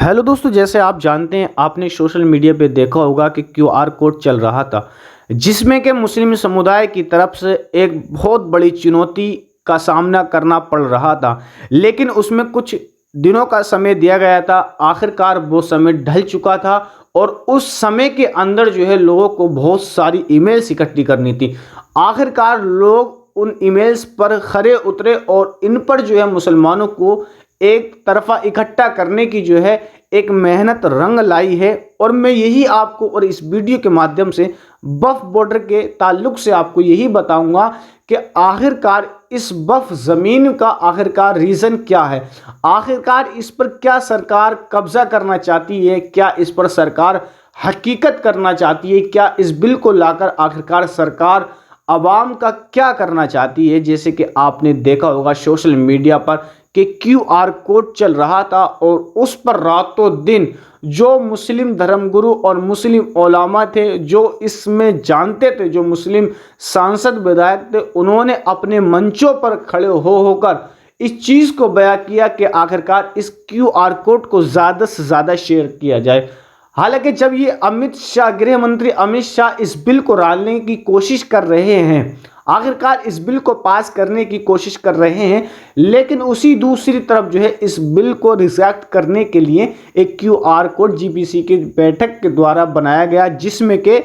Hello दोस्तों, जैसे आप जानते हैं, आपने सोशल मीडिया पे देखा होगा कि क्यूआर कोड चल रहा था, जिसमें कि मुस्लिम समुदाय की तरफ से एक बहुत बड़ी चुनौती का सामना करना पड़ रहा था। लेकिन उसमें कुछ दिनों का समय दिया गया था। आखिरकार वो समय ढल चुका था और उस समय के अंदर जो है लोगों को बहुत सारी ईमेल्स इकट्ठी करनी थी। आखिरकार लोग उन ईमेल्स पर खरे उतरे और इन पर जो है मुसलमानों को एक तरफा इकट्ठा करने की जो है एक मेहनत रंग लाई है। और मैं यही आपको और इस वीडियो के माध्यम से बफ बॉर्डर के ताल्लुक से आपको यही बताऊंगा कि आखिरकार इस बफ ज़मीन का आखिरकार रीज़न क्या है, आखिरकार इस पर क्या सरकार कब्जा करना चाहती है, क्या इस पर सरकार हकीकत करना चाहती है, क्या इस बिल को लाकर आखिरकार सरकार आवाम का क्या करना चाहती है। जैसे कि आपने देखा होगा सोशल मीडिया पर कि क्यूआर कोड चल रहा था और उस पर रातों दिन जो मुस्लिम धर्मगुरु और मुस्लिम उलामा थे, जो इसमें जानते थे, जो मुस्लिम सांसद विधायक थे, उन्होंने अपने मंचों पर खड़े हो होकर इस चीज़ को बयां किया कि आखिरकार इस क्यूआर कोड को ज़्यादा से ज़्यादा शेयर किया जाए। हालांकि जब ये अमित शाह, गृह मंत्री अमित शाह इस बिल को डालने की कोशिश कर रहे हैं, आखिरकार इस बिल को पास करने की कोशिश कर रहे हैं, लेकिन उसी दूसरी तरफ जो है इस बिल को रिजेक्ट करने के लिए एक क्यूआर कोड जीपीसी की बैठक के द्वारा बनाया गया, जिसमें कि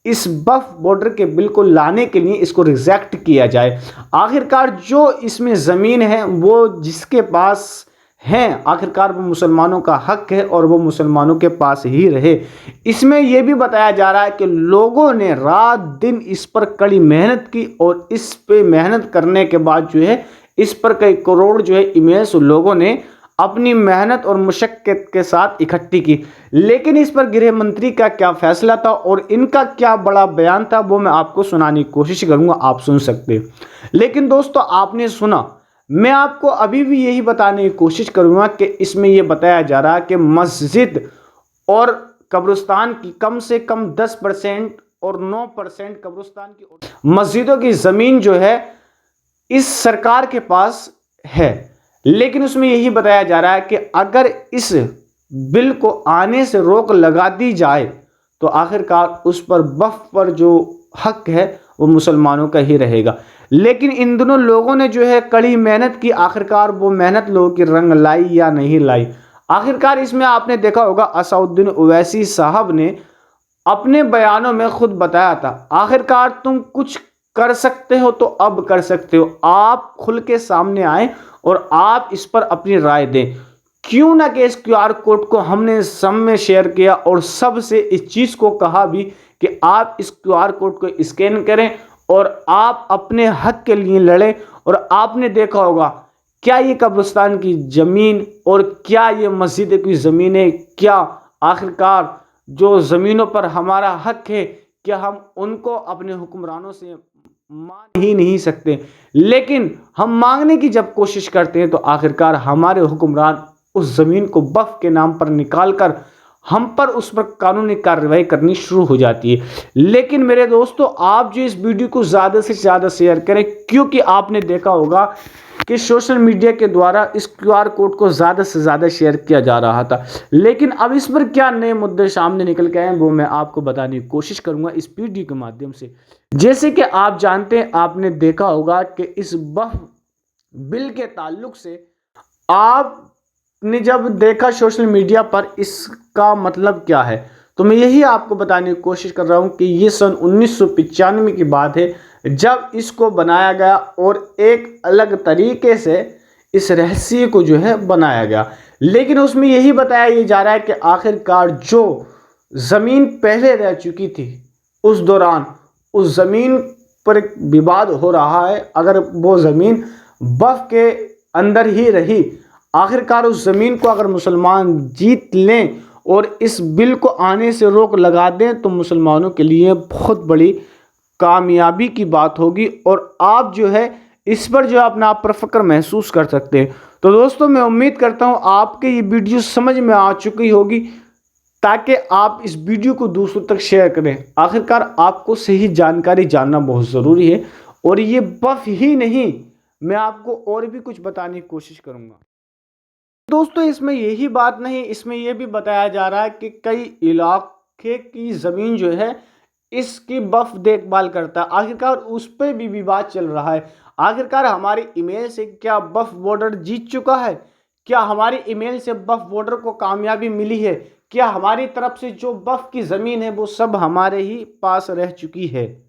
इस बफ बॉर्डर के बिल को लाने के लिए इसको रिजेक्ट किया जाए। आखिरकार जो इसमें ज़मीन है वो जिसके पास हैं, आखिरकार वो मुसलमानों का हक है और वो मुसलमानों के पास ही रहे। इसमें यह भी बताया जा रहा है कि लोगों ने रात दिन इस पर कड़ी मेहनत की और इस पे मेहनत करने के बाद जो है इस पर कई करोड़ जो है ईमेल्स लोगों ने अपनी मेहनत और मुशक्कत के साथ इकट्ठी की। लेकिन इस पर गृह मंत्री का क्या फैसला था और इनका क्या बड़ा बयान था, वो मैं आपको सुनाने की कोशिश करूंगा, आप सुन सकते हैं। लेकिन दोस्तों, आपने सुना, मैं आपको अभी भी यही बताने की कोशिश करूंगा कि इसमें यह बताया जा रहा है कि मस्जिद और कब्रिस्तान की कम से कम 10% और 9% कब्रिस्तान की मस्जिदों की ज़मीन जो है इस सरकार के पास है। लेकिन उसमें यही बताया जा रहा है कि अगर इस बिल को आने से रोक लगा दी जाए तो आखिरकार उस पर बफ पर जो हक है वो मुसलमानों का ही रहेगा। लेकिन इन दोनों लोगों ने जो है कड़ी मेहनत की, आखिरकार वो मेहनत लोगों की रंग लाई या नहीं लाई। आखिरकार इसमें आपने देखा होगा असदुद्दीन ओवैसी साहब ने अपने बयानों में खुद बताया था, आखिरकार तुम कुछ कर सकते हो तो अब कर सकते हो, आप खुल के सामने आए और आप इस पर अपनी राय दें। क्यों ना कि इस क्यूआर कोड को हमने सब में शेयर किया और सबसे इस चीज़ को कहा भी कि आप इस क्यूआर कोड को स्कैन करें और आप अपने हक के लिए लड़ें। और आपने देखा होगा क्या ये कब्रिस्तान की ज़मीन और क्या ये मस्जिद की ज़मीनें, क्या आखिरकार जो ज़मीनों पर हमारा हक है, क्या हम उनको अपने हुक्मरानों से मान ही नहीं सकते। लेकिन हम मांगने की जब कोशिश करते हैं तो आखिरकार हमारे हुक्मरान उस ज़मीन को बफ के नाम पर निकालकर हम पर उस पर कानूनी कार्रवाई करनी शुरू हो जाती है। लेकिन मेरे दोस्तों, आप जो इस वीडियो को ज़्यादा से ज़्यादा शेयर करें, क्योंकि आपने देखा होगा कि सोशल मीडिया के द्वारा इस क्यूआर कोड को ज़्यादा से ज़्यादा शेयर किया जा रहा था। लेकिन अब इस पर क्या नए मुद्दे सामने निकल के आए हैं वो मैं आपको बताने की कोशिश करूंगा इस वीडियो के माध्यम से। जैसे कि आप जानते हैं, आपने देखा होगा कि इस बफ बिल के ताल्लुक से आपने जब देखा सोशल मीडिया पर इसका मतलब क्या है, तो मैं यही आपको बताने की कोशिश कर रहा हूं कि ये सन 1995 की बात है जब इसको बनाया गया और एक अलग तरीके से इस रहस्य को जो है बनाया गया। लेकिन उसमें यही बताया जा रहा है कि आखिरकार जो ज़मीन पहले रह चुकी थी उस दौरान उस ज़मीन पर एक विवाद हो रहा है। अगर वो ज़मीन बफ के अंदर ही रही, आखिरकार उस ज़मीन को अगर मुसलमान जीत लें और इस बिल को आने से रोक लगा दें तो मुसलमानों के लिए बहुत बड़ी कामयाबी की बात होगी और आप जो है इस पर जो है अपना आप पर फ़क्र महसूस कर सकते हैं। तो दोस्तों, मैं उम्मीद करता हूँ आपके ये वीडियो समझ में आ चुकी होगी, ताकि आप इस वीडियो को दूसरों तक शेयर करें। आखिरकार आपको सही जानकारी जानना बहुत ज़रूरी है और ये बफ ही नहीं, मैं आपको और भी कुछ बताने की कोशिश करूँगा। दोस्तों इसमें यही बात नहीं, इसमें यह भी बताया जा रहा है कि कई इलाके की ज़मीन जो है इसकी बफ देखभाल करता है। आखिरकार उस पे भी विवाद चल रहा है। आखिरकार हमारी ईमेल से क्या बफ बॉर्डर जीत चुका है? क्या हमारी ईमेल से बफ बॉर्डर को कामयाबी मिली है? क्या हमारी तरफ से जो बफ की ज़मीन है वो सब हमारे ही पास रह चुकी है?